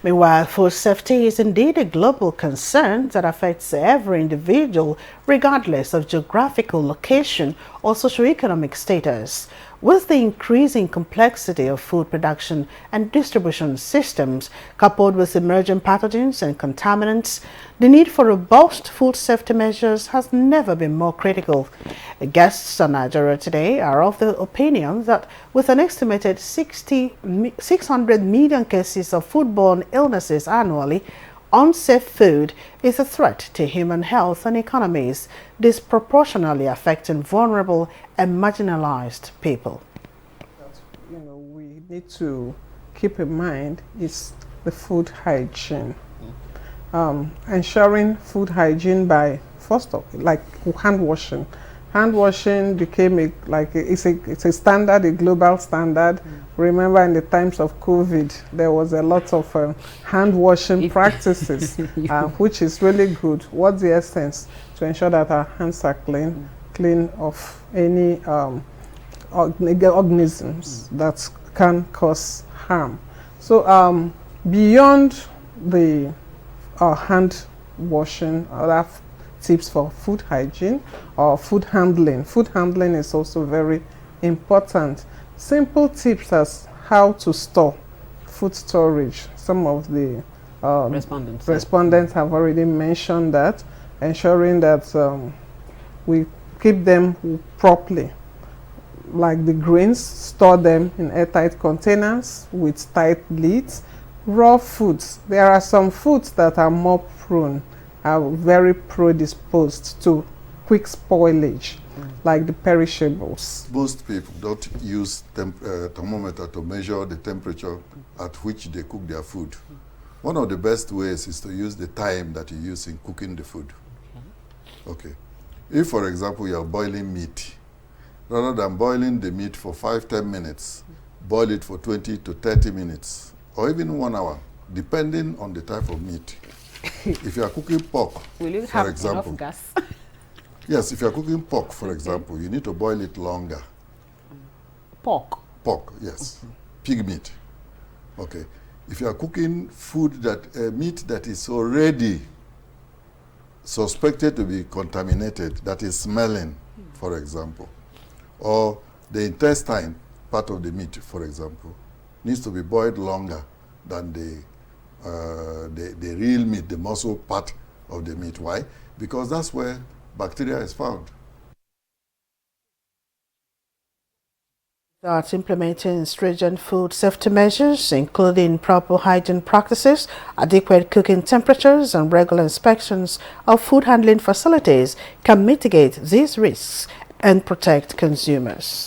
Meanwhile, food safety is indeed a global concern that affects every individual, regardless of geographical location or socioeconomic status. With the increasing complexity of food production and distribution systems, coupled with emerging pathogens and contaminants, the need for robust food safety measures has never been more critical. The guests on Nigeria Today are of the opinion that with an estimated 600 million cases of foodborne illnesses annually, unsafe food is a threat to human health and economies, disproportionately affecting vulnerable and marginalized people. We need to keep in mind is the food hygiene. Ensuring food hygiene by first of like hand washing. Hand washing became it's a standard, a global standard. Remember, in the times of COVID, there was a lot of hand washing practices, which is really good. What's the essence? To ensure that our hands are clean of any organisms that can cause harm. So beyond the hand washing, other tips for food hygiene or food handling. Food handling is also very important. Simple tips as how to store food storage. Some of the respondents have already mentioned that, ensuring that we keep them properly. Like the grains, store them in airtight containers with tight lids. Raw foods, there are some foods that are more prone, are very predisposed to quick spoilage, like the perishables. Most people don't use thermometer to measure the temperature at which they cook their food. One of the best ways is to use the time that you use in cooking the food. Okay. If, for example, you are boiling meat, rather than boiling the meat for 5–10 minutes, boil it for 20 to 30 minutes, or even 1 hour, depending on the type of meat. If you are cooking pork, for example, enough gas? Yes, if you are cooking pork, for example, you need to boil it longer. Pork? Pork, yes. Pig meat. Okay. If you are cooking food meat that is already suspected to be contaminated, that is smelling, for example, or the intestine part of the meat, for example, needs to be boiled longer than the real meat, the muscle part of the meat. Why? Because that's where bacteria is found. Starts implementing stringent food safety measures, including proper hygiene practices, adequate cooking temperatures, and regular inspections of food handling facilities, can mitigate these risks and protect consumers.